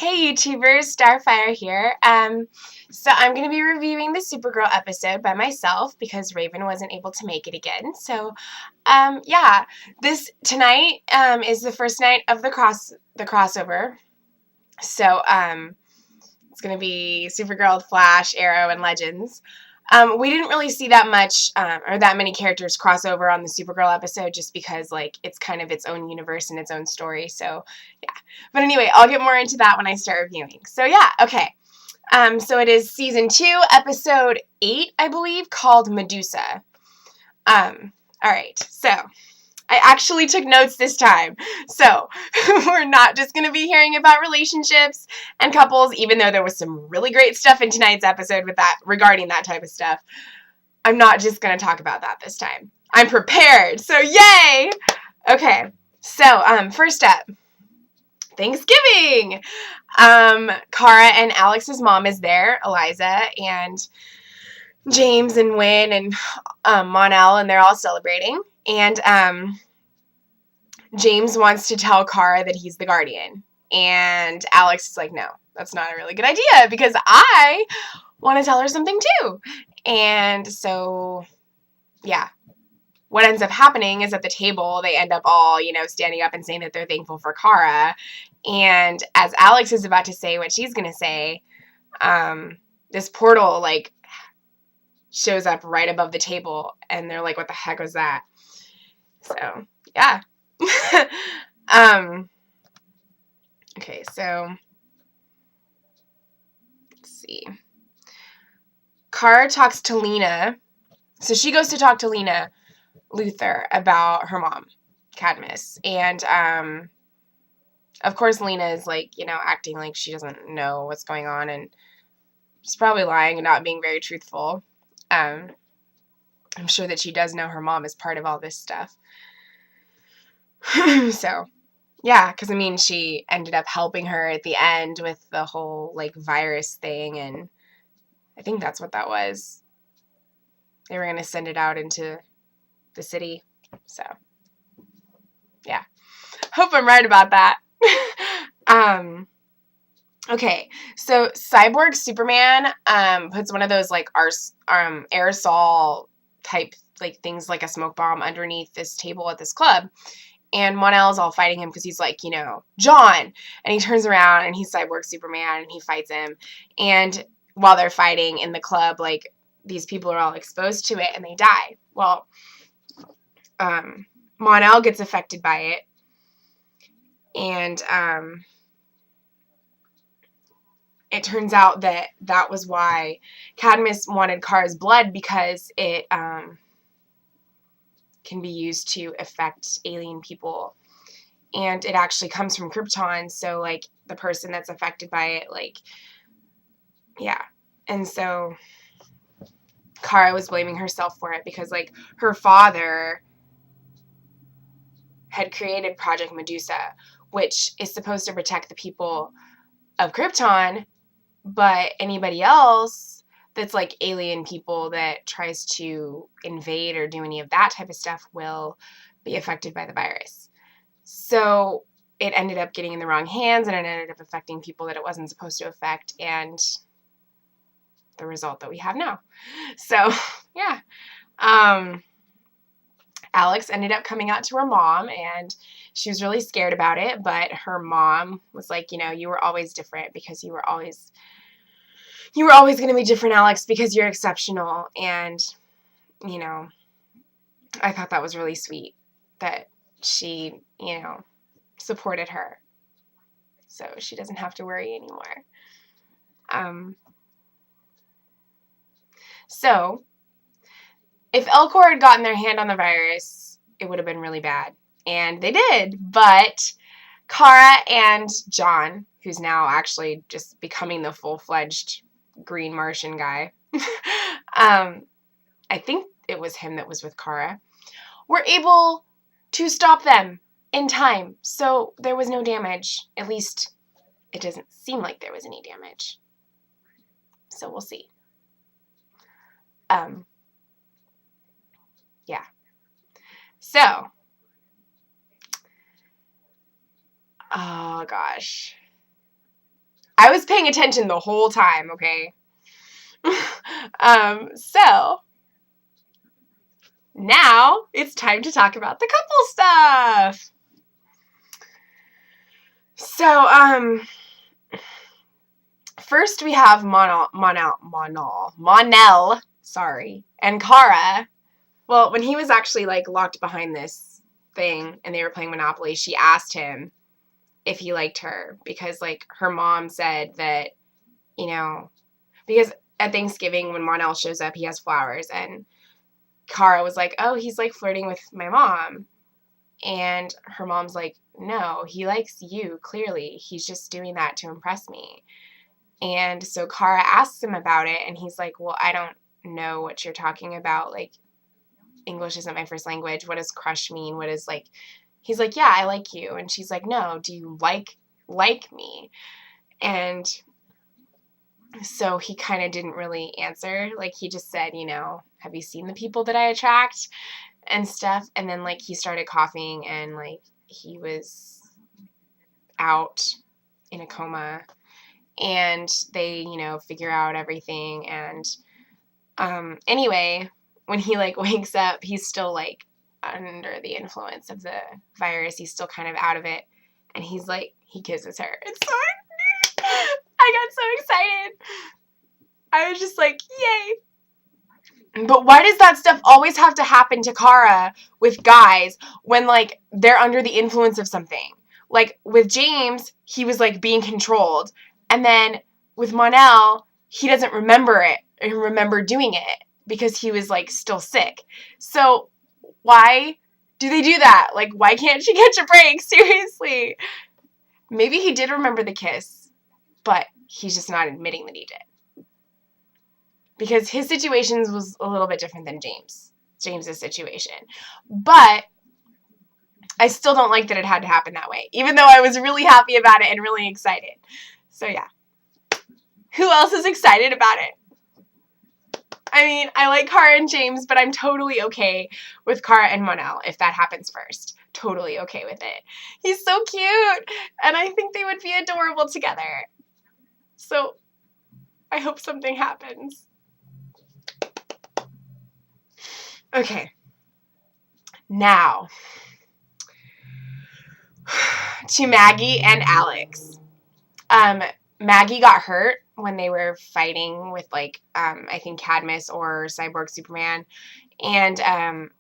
Hey YouTubers, Starfire here. So I'm going to be reviewing the Supergirl episode by myself because Raven wasn't able to make it again. So, yeah, this tonight is the first night of the crossover. So, it's going to be Supergirl, Flash, Arrow, and Legends. We didn't really see that much or that many characters cross over on the Supergirl episode just because, like, it's kind of its own universe and its own story. So, yeah. But anyway, I'll get more into that when I start reviewing. So, yeah, okay. So it is Season 2, Episode 8, I believe, called Medusa. All right. So, I actually took notes this time. So, we're not just going to be hearing about relationships and couples, even though there was some really great stuff in tonight's episode with that regarding that type of stuff. I'm not just going to talk about that this time. I'm prepared. So, yay! Okay. So, first up, Thanksgiving. Kara and Alex's mom is there, Eliza, and James and Wynn and Mon-El, and they're all celebrating. And James wants to tell Kara that he's the Guardian. And Alex is like, no, that's not a really good idea because I want to tell her something too. And so, yeah. What ends up happening is at the table, they end up all, standing up and saying that they're thankful for Kara. And as Alex is about to say what she's going to say, this portal, like, shows up right above the table. And they're like, what the heck was that? So, yeah. Okay, so let's see. Kara talks to Lena. So she goes to talk to Lena Luthor about her mom, Cadmus. And, of course, Lena is, like, acting like she doesn't know what's going on. And she's probably lying and not being very truthful. I'm sure that she does know her mom is part of all this stuff. So, yeah, because, she ended up helping her at the end with the whole, like, virus thing, and I think that's what that was. They were going to send it out into the city, so, yeah. Hope I'm right about that. Okay, so Cyborg Superman puts one of those, like, aerosol type, like, things like a smoke bomb underneath this table at this club. And Mon-El's all fighting him because he's like, John. And he turns around and he's Cyborg Superman and he fights him. And while they're fighting in the club, like, these people are all exposed to it and they die. Well, Mon-El gets affected by it. And it turns out that that was why Cadmus wanted Kara's blood, because it can be used to affect alien people. And it actually comes from Krypton, so, like, the person that's affected by it, like, yeah. And so Kara was blaming herself for it because, like, her father had created Project Medusa, which is supposed to protect the people of Krypton, but anybody else that's, like, alien people that tries to invade or do any of that type of stuff will be affected by the virus. So it ended up getting in the wrong hands, and it ended up affecting people that it wasn't supposed to affect, and the result that we have now. So, yeah. Alex ended up coming out to her mom, and she was really scared about it, but her mom was like, you were always different because you were always going to be different, Alex, because you're exceptional. And, I thought that was really sweet that she, supported her, so she doesn't have to worry anymore. So, if Elcor had gotten their hand on the virus, it would have been really bad. And they did, but Kara and John, who's now actually just becoming the full-fledged green Martian guy, I think it was him that was with Kara, were able to stop them in time. So there was no damage. At least it doesn't seem like there was any damage. So we'll see. Yeah. So, oh gosh. I was paying attention the whole time, okay? So now it's time to talk about the couple stuff. So, first we have Monel, sorry, and Kara. Well, when he was actually, like, locked behind this thing and they were playing Monopoly, she asked him if he liked her because, like, her mom said that, you know, because at Thanksgiving when Monel shows up, he has flowers, and Kara was like, oh, he's, like, flirting with my mom. And her mom's like, no, he likes you, clearly. He's just doing that to impress me. And so Kara asks him about it, and he's like, well, I don't know what you're talking about. Like, English isn't my first language. What does crush mean? What is, like, he's like, yeah, I like you. And she's like, no, do you like me? And so he kind of didn't really answer. Like, he just said, you know, have you seen the people that I attract and stuff? And then, like, he started coughing, and, like, he was out in a coma, and they, you know, figure out everything. And anyway, when he, like, wakes up, he's still, like, under the influence of the virus. He's still kind of out of it, and he's like, he kisses her. It's so I got so excited. I was just like, yay. But why does that stuff always have to happen to Kara with guys when, like, they're under the influence of something? Like, with James, he was, like, being controlled. And then with Monel, he doesn't remember it and remember doing it because he was, like, still sick. So why do they do that? Like, why can't she catch a break? Seriously. Maybe he did remember the kiss, but he's just not admitting that he did. Because his situation was a little bit different than James's situation. But I still don't like that it had to happen that way, even though I was really happy about it and really excited. So yeah. Who else is excited about it? I mean, I like Kara and James, but I'm totally okay with Kara and Monel if that happens first. Totally okay with it. He's so cute, and I think they would be adorable together. So I hope something happens. Okay. Now, to Maggie and Alex. Maggie got hurt when they were fighting with, like, I think Cadmus or Cyborg Superman. And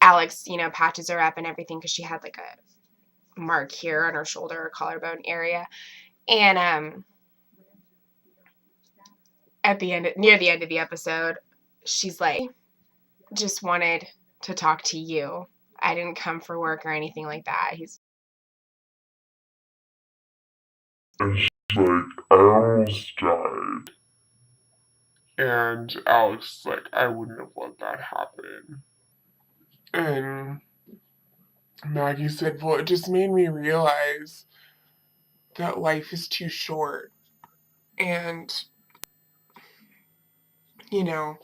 Alex, you know, patches her up and everything because she had, like, a mark here on her shoulder or collarbone area. And near the end of the episode, she's like, just wanted to talk to you. I didn't come for work or anything like that. And she's like, I almost died. And Alex is like, I wouldn't have let that happen. And Maggie said, well, it just made me realize that life is too short. And, you know,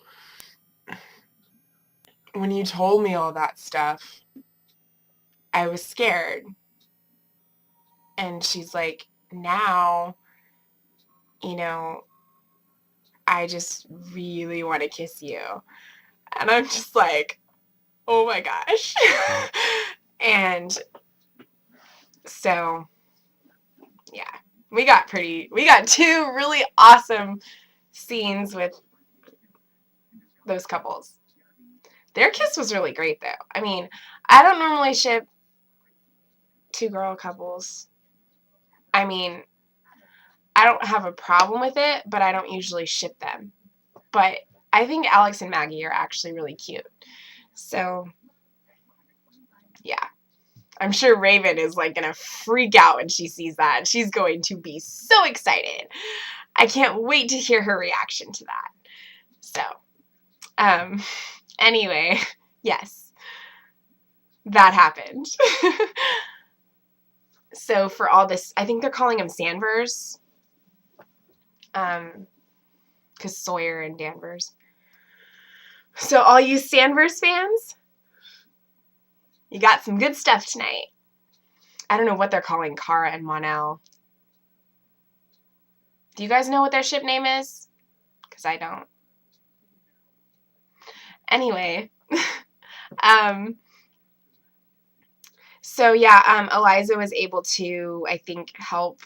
when you told me all that stuff, I was scared. And she's like, now, you know, I just really want to kiss you. And I'm just like, oh my gosh. And so, yeah, we got two really awesome scenes with those couples. Their kiss was really great, though. I mean, I don't normally ship two girl couples. I mean, I don't have a problem with it, but I don't usually ship them. But I think Alex and Maggie are actually really cute. So, yeah. I'm sure Raven is, like, going to freak out when she sees that. She's going to be so excited. I can't wait to hear her reaction to that. So, anyway, yes, that happened. So for all this, I think they're calling them Sandvers. Because Sawyer and Danvers. So all you Sandvers fans, you got some good stuff tonight. I don't know what they're calling Kara and Monel. Do you guys know what their ship name is? Because I don't. Anyway. So yeah, Eliza was able to, I think, help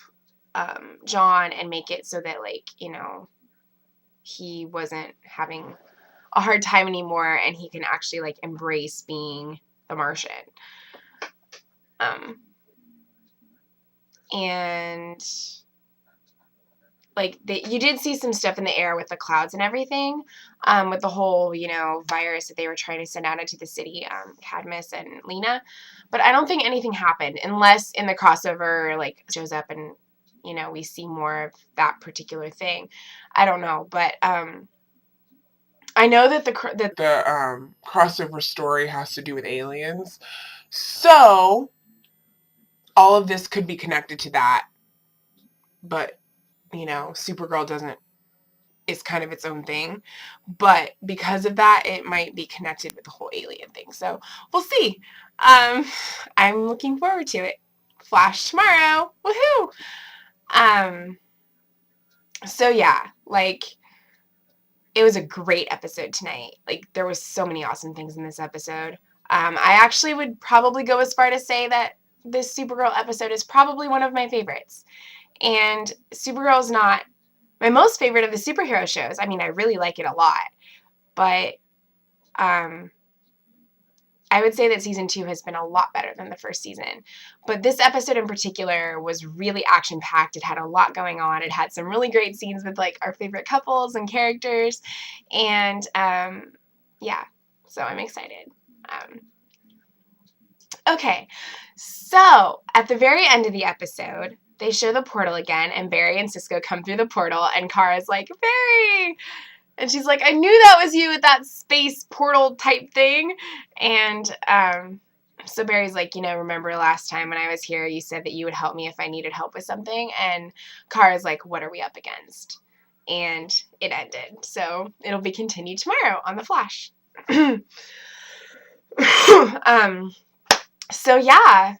John and make it so that, like, you know, he wasn't having a hard time anymore, and he can actually, like, embrace being the Martian. And like you did see some stuff in the air with the clouds and everything, with the whole, you know, virus that they were trying to send out into the city, Cadmus and Lena. But I don't think anything happened unless in the crossover, like, shows up and, you know, we see more of that particular thing. I don't know, but I know that the crossover story has to do with aliens. So all of this could be connected to that. But, you know, Supergirl doesn't, is kind of its own thing. But because of that, it might be connected with the whole alien thing. So we'll see. I'm looking forward to it. Flash tomorrow. Woohoo! So yeah, like, it was a great episode tonight. Like, there was so many awesome things in this episode. I actually would probably go as far to say that this Supergirl episode is probably one of my favorites. And Supergirl's not my most favorite of the superhero shows. I mean, I really like it a lot. But I would say that season 2 has been a lot better than the first season. But this episode in particular was really action-packed. It had a lot going on. It had some really great scenes with, like, our favorite couples and characters. And, yeah, so I'm excited. Okay, so at the very end of the episode, they show the portal again, and Barry and Cisco come through the portal, and Kara's like, Barry! And she's like, I knew that was you with that space portal type thing. And so Barry's like, you know, remember last time when I was here, you said that you would help me if I needed help with something. And Kara's like, what are we up against? And it ended. So it'll be continued tomorrow on The Flash. So yeah,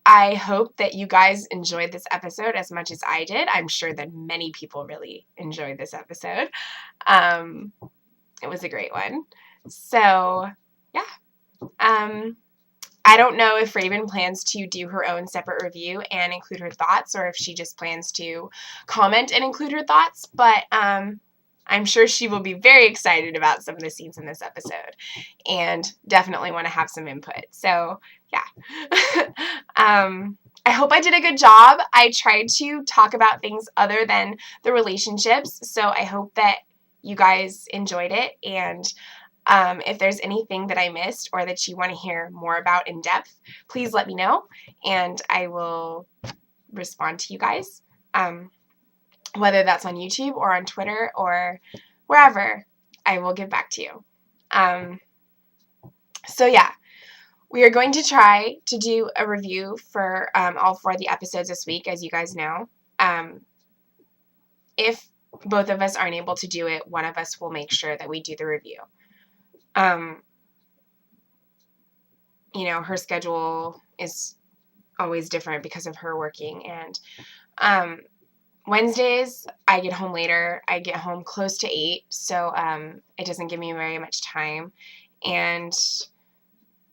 I hope that you guys enjoyed this episode as much as I did. I'm sure that many people really enjoyed this episode. It was a great one. So yeah. I don't know if Raven plans to do her own separate review and include her thoughts, or if she just plans to comment and include her thoughts, but I'm sure she will be very excited about some of the scenes in this episode and definitely want to have some input. So yeah. I hope I did a good job. I tried to talk about things other than the relationships, so I hope that you guys enjoyed it. And if there's anything that I missed or that you want to hear more about in depth, please let me know, and I will respond to you guys, whether that's on YouTube or on Twitter or wherever. I will get back to you. So yeah, we are going to try to do a review for all 4 of the episodes this week, as you guys know. If both of us aren't able to do it, one of us will make sure that we do the review. You know, her schedule is always different because of her working, and Wednesdays I get home later. I get home close to 8, so it doesn't give me very much time, and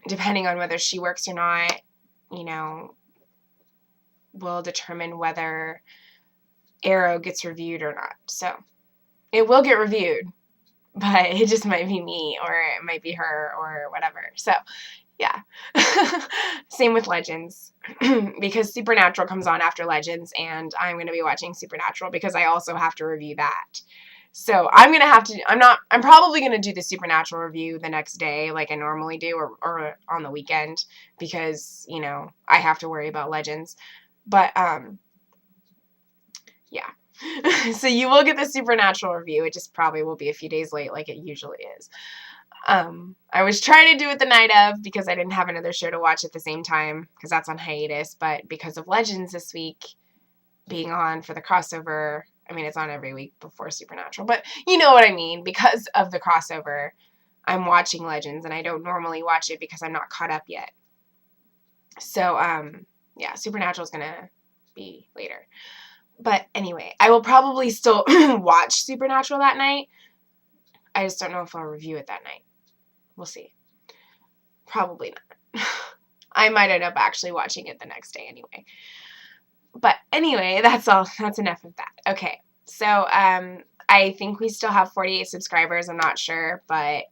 depending on whether she works or not, you know, will determine whether Arrow gets reviewed or not. So it will get reviewed, but it just might be me, or it might be her, or whatever. So yeah. Same with Legends, because Supernatural comes on after Legends, and I'm going to be watching Supernatural because I also have to review that. So I'm going to have to, I'm probably going to do the Supernatural review the next day like I normally do, or on the weekend, because, you know, I have to worry about Legends. But, yeah. So you will get the Supernatural review. It just probably will be a few days late like it usually is. I was trying to do it the night of because I didn't have another show to watch at the same time because that's on hiatus, but because of Legends this week being on for the crossover, I mean, it's on every week before Supernatural, but you know what I mean, because of the crossover, I'm watching Legends, and I don't normally watch it because I'm not caught up yet. So, yeah, Supernatural is going to be later. But anyway, I will probably still watch Supernatural that night. I just don't know if I'll review it that night. We'll see. Probably not. I might end up actually watching it the next day anyway. But anyway, that's all. That's enough of that. Okay. So, I think we still have 48 subscribers. I'm not sure, but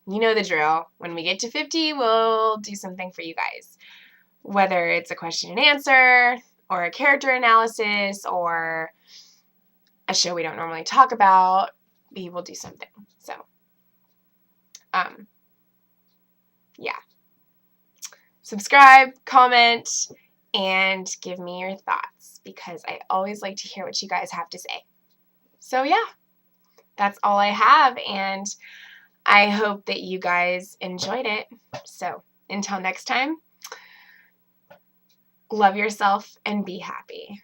you know the drill. When we get to 50, we'll do something for you guys. Whether it's a question and answer, or a character analysis, or a show we don't normally talk about, we will do something. So, yeah. Subscribe, comment, and give me your thoughts, because I always like to hear what you guys have to say. So yeah, that's all I have, and I hope that you guys enjoyed it. So until next time, love yourself and be happy.